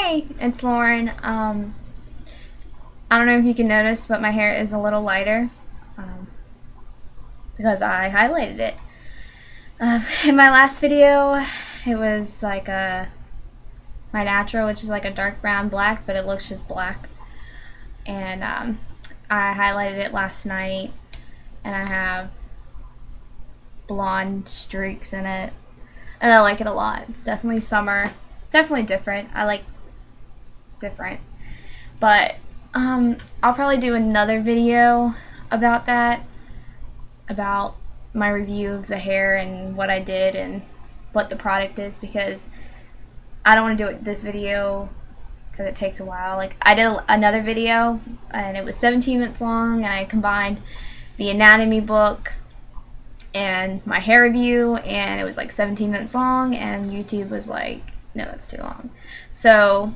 Hi, it's Lauren. I don't know if you can notice, but my hair is a little lighter because I highlighted it. In my last video, it was like my natural, which is like a dark brown black, but it looks just black. And I highlighted it last night, and I have blonde streaks in it, and I like it a lot. It's definitely summer, definitely different. I like different, but I'll probably do another video about that, about my review of the hair and what I did and what the product is, because I don't want to do it this video because it takes a while. Like, I did another video and it was 17 minutes long, and I combined the anatomy book and my hair review, and it was like 17 minutes long, and YouTube was like, no, that's too long. So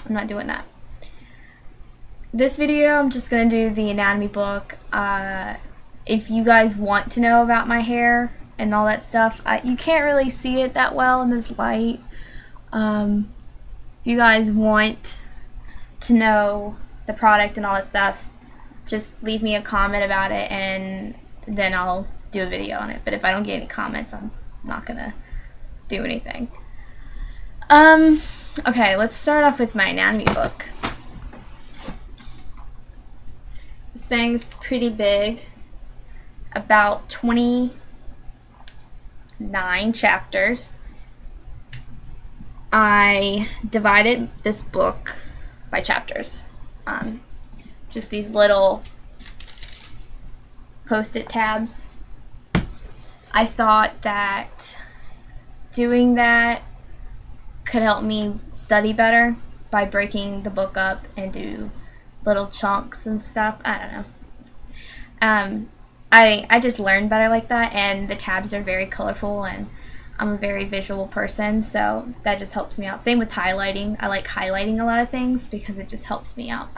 I'm not doing that. This video, I'm just going to do the anatomy book. If you guys want to know about my hair and all that stuff, you can't really see it that well in this light. If you guys want to know the product and all that stuff, just leave me a comment about it, and then I'll do a video on it. But if I don't get any comments, I'm not going to do anything. Okay, let's start off with my anatomy book. This thing's pretty big, about 29 chapters. I divided this book by chapters. Just these little post-it tabs. I thought that doing that could help me study better by breaking the book up into little chunks and stuff. I don't know. I just learned better like that, and the tabs are very colorful, and I'm a very visual person, so that just helps me out. Same with highlighting. I like highlighting a lot of things because it just helps me out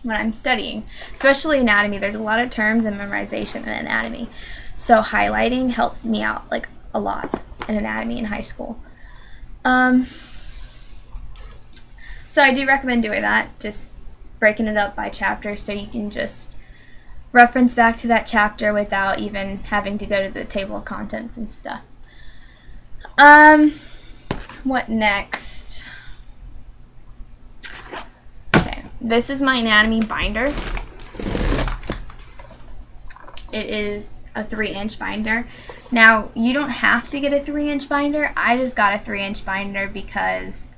when I'm studying, especially anatomy. There's a lot of terms and memorization in anatomy, so highlighting helped me out like a lot in anatomy in high school. So I do recommend doing that, just breaking it up by chapter, so you can just reference back to that chapter without even having to go to the table of contents and stuff. What next? Okay, this is my anatomy binder. It is a 3-inch binder. Now, you don't have to get a 3-inch binder. I just got a 3-inch binder because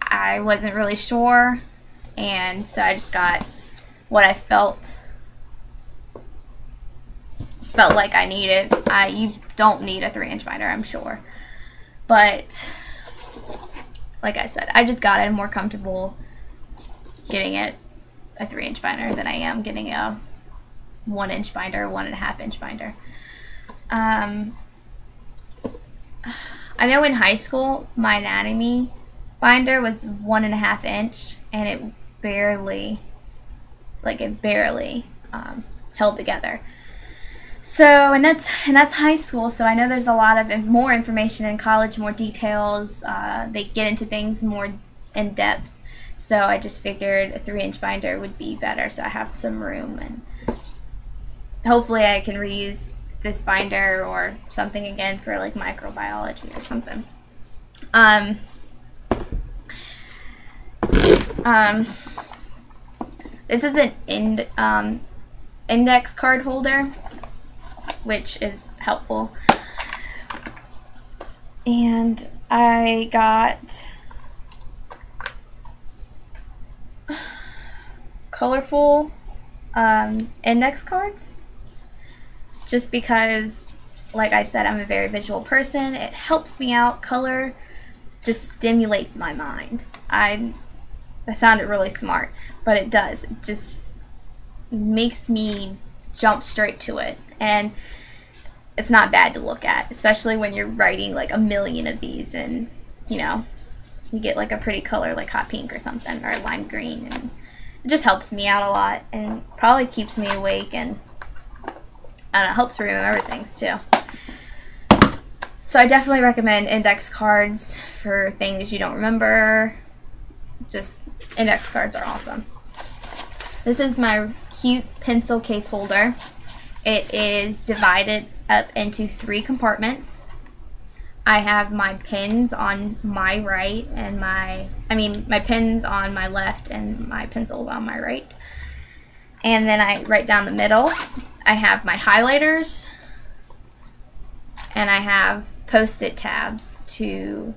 I wasn't really sure, and so I just got what I felt like I needed. You don't need a 3-inch binder, I'm sure, but like I said, I just got it. I'm more comfortable getting it a 3-inch binder than I am getting a 1-inch binder, 1.5-inch binder. I know in high school my anatomy binder was 1.5 inch, and it barely held together. So, and that's high school. So I know there's a lot of more information in college, more details. They get into things more in depth. So I just figured a 3-inch binder would be better, so I have some room, and hopefully I can reuse this binder or something again for like microbiology or something. This is an index card holder, which is helpful. And I got colorful index cards, just because, like I said, I'm a very visual person. It helps me out. Color just stimulates my mind. That sounded really smart, but it does. It just makes me jump straight to it, and it's not bad to look at, especially when you're writing like a million of these, and you know, you get like a pretty color like hot pink or something, or lime green, and it just helps me out a lot, and probably keeps me awake, and I don't know, helps remember things too. So I definitely recommend index cards for things you don't remember. Just index cards are awesome. This is my cute pencil case holder. It is divided up into 3 compartments. I have my pens on my right and my pens on my left and my pencils on my right. And then I write down the middle. I have my highlighters, and I have post-it tabs to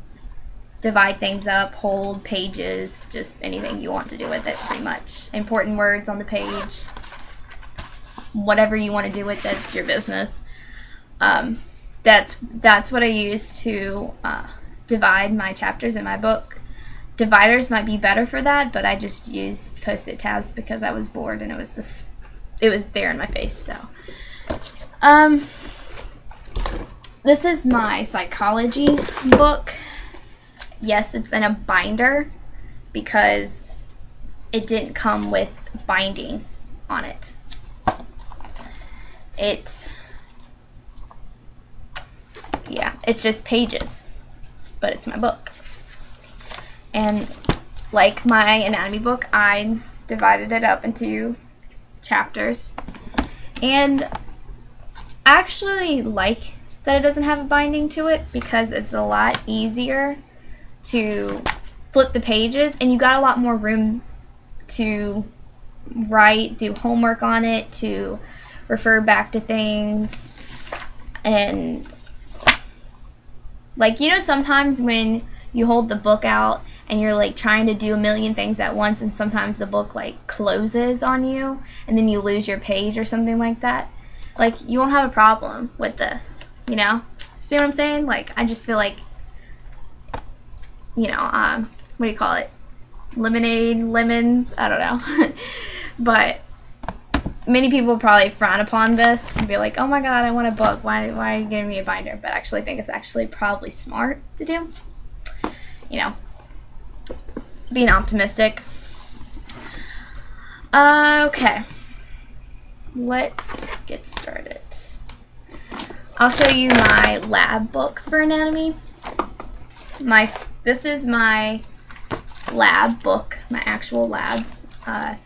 divide things up, hold pages, just anything you want to do with it, pretty much. Important words on the page. Whatever you want to do with it, it's your business. That's what I use to divide my chapters in my book. Dividers might be better for that, but I just used post-it tabs because I was bored and it was there in my face. So, this is my psychology book. Yes, it's in a binder because it didn't come with binding on it. It's just pages, but it's my book. And like my anatomy book, I divided it up into chapters. And I actually like that it doesn't have a binding to it because it's a lot easier to flip the pages, and you got a lot more room to write, do homework on it, to refer back to things. And like, you know, sometimes when you hold the book out and you're like trying to do a million things at once, and sometimes the book like closes on you and then you lose your page or something like that, like, you won't have a problem with this, you know? See what I'm saying? Like, I just feel like, you know, what do you call it? Lemonade, lemons, I don't know. But many people probably frown upon this and be like, oh my god, I want a book. Why are you giving me a binder? But I actually think it's actually probably smart to do. You know, being optimistic. Okay. Let's get started. I'll show you my lab books for anatomy. This is my lab book, my actual lab. I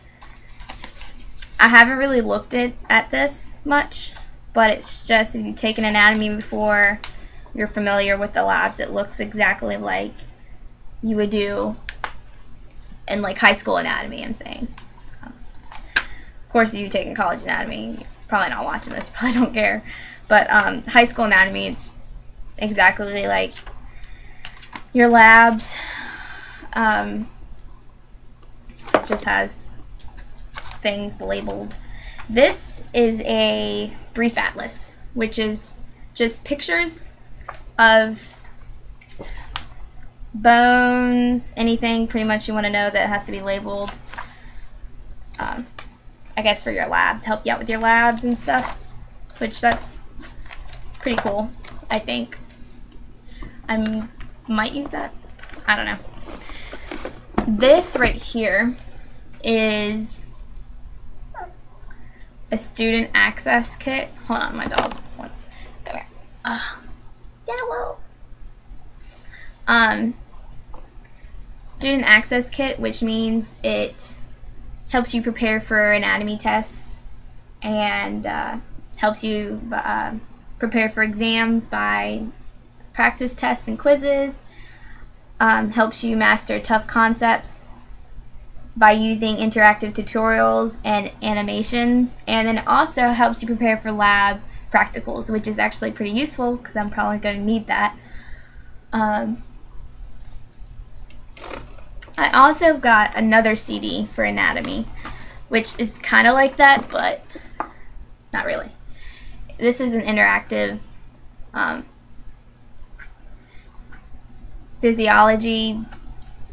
haven't really looked at this much, but it's just, if you've taken anatomy before, you're familiar with the labs. It looks exactly like you would do in like high school anatomy, I'm saying. Of course, if you've taken college anatomy, you're probably not watching this, you probably don't care. But high school anatomy, it's exactly like your labs. Just has things labeled. This is a brief atlas, which is just pictures of bones, anything pretty much you want to know that has to be labeled. I guess for your lab, to help you out with your labs and stuff, which that's pretty cool, I think. I might use that. I don't know. This right here is a student access kit. Hold on, my dog wants. Come here. Yeah, well. Student access kit, which means it helps you prepare for anatomy tests and helps you prepare for exams by practice tests and quizzes. Helps you master tough concepts by using interactive tutorials and animations, and then also helps you prepare for lab practicals, which is actually pretty useful because I'm probably going to need that. I also got another CD for anatomy, which is kind of like that, but not really. This is an interactive physiology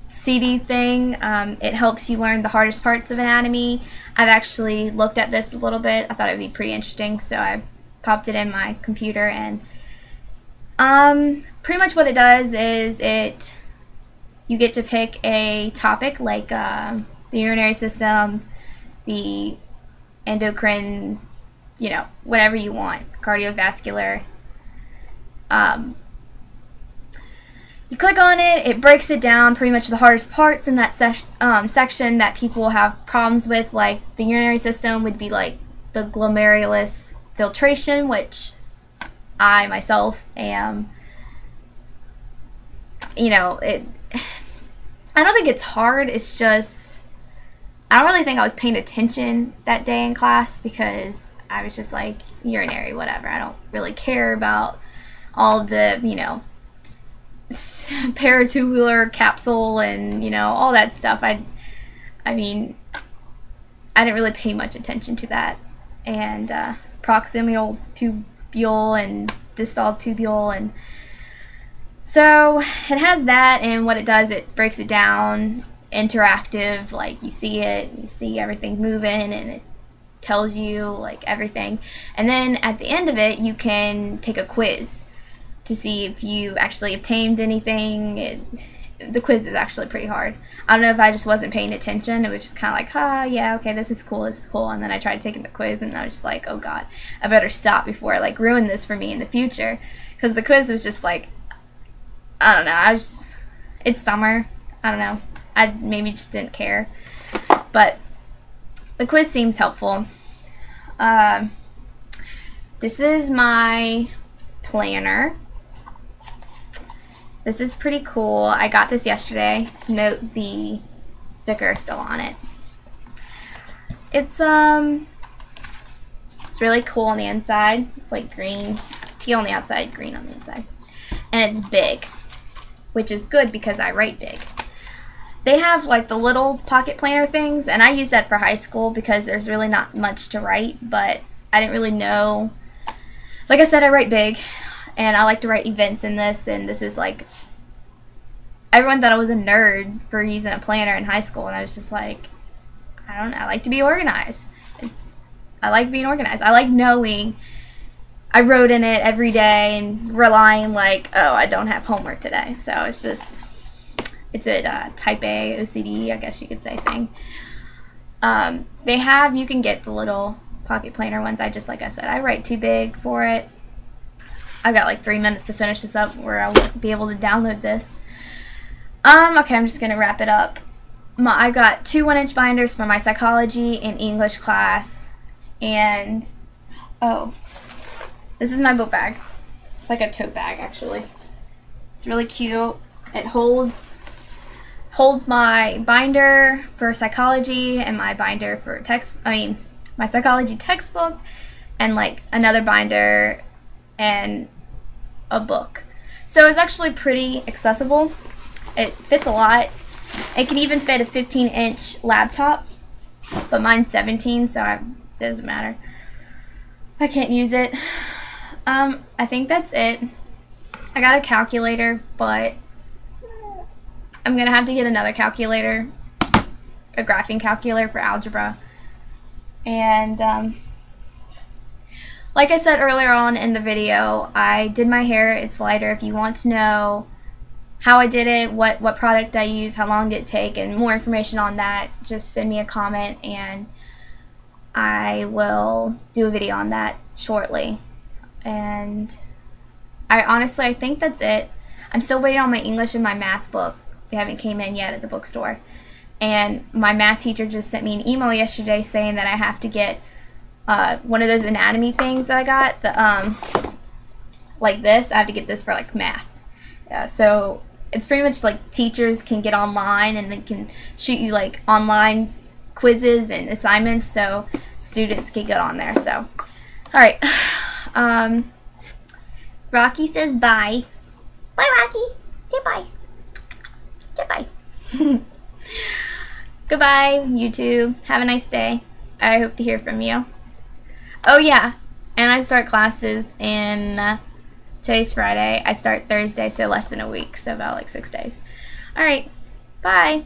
CD thing. It helps you learn the hardest parts of anatomy. I've actually looked at this a little bit. I thought it would be pretty interesting, so I popped it in my computer, and pretty much what it does is you get to pick a topic like the urinary system, the endocrine, you know, whatever you want, cardiovascular. you click on it, it breaks it down, pretty much the hardest parts in that section that people have problems with, like the urinary system would be like the glomerulus filtration, which I myself am, you know, I don't think it's hard, it's just, I don't really think I was paying attention that day in class because I was just like, urinary, whatever. I don't really care about all the, you know, paratubular capsule and, you know, all that stuff. I mean, I didn't really pay much attention to that. And proximal tubule and distal tubule, and so it has that, and what it does, it breaks it down, interactive, like you see it, you see everything moving, and it tells you like everything. And then at the end of it, you can take a quiz to see if you actually obtained anything. The quiz is actually pretty hard. I don't know if I just wasn't paying attention. It was just kind of like, yeah, okay, this is cool, and then I tried taking the quiz, and I was just like, oh god, I better stop before I like ruin this for me in the future, because the quiz was just like, I don't know, it's summer, I don't know, I maybe just didn't care, but the quiz seems helpful. This is my planner. This is pretty cool. I got this yesterday. Note the sticker still on it. It's really cool on the inside. It's like green, teal on the outside, green on the inside. And it's big, which is good because I write big. They have like the little pocket planner things, and I use that for high school because there's really not much to write, but I didn't really know. Like I said, I write big, and I like to write events in this, and this is like, everyone thought I was a nerd for using a planner in high school, and I was just like, I don't know, I like to be organized. I like being organized. I like knowing I wrote in it every day and relying like, oh, I don't have homework today. So it's just, it's a type A OCD, I guess you could say, thing. You can get the little pocket planner ones. Like I said, I write too big for it. I've got like 3 minutes to finish this up where I won't be able to download this. Okay, I'm just going to wrap it up. I got 2 1-inch binders for my psychology and English class. And, oh, this is my book bag. It's like a tote bag, actually. It's really cute. It holds my binder for psychology and my binder for my psychology textbook, and like another binder and a book. So it's actually pretty accessible. It fits a lot. It can even fit a 15-inch laptop, but mine's 17, so it doesn't matter. I can't use it. I think that's it. I got a calculator, but I'm gonna have to get another calculator, a graphing calculator for algebra. And like I said earlier on in the video, I did my hair. It's lighter. If you want to know how I did it, what product I used, how long did it take, and more information on that, just send me a comment and I will do a video on that shortly. And I think that's it. I'm still waiting on my English and my math book. They haven't came in yet at the bookstore. And my math teacher just sent me an email yesterday saying that I have to get one of those anatomy things that I got, like this. I have to get this for like math. So it's pretty much like teachers can get online and they can shoot you like online quizzes and assignments, so students can get on there. So, all right. Rocky says bye. Bye, Rocky. Say bye. Say bye. Goodbye, YouTube. Have a nice day. I hope to hear from you. Oh yeah, and I start classes in, today's Friday. I start Thursday, so less than a week, so about like 6 days. Alright, bye.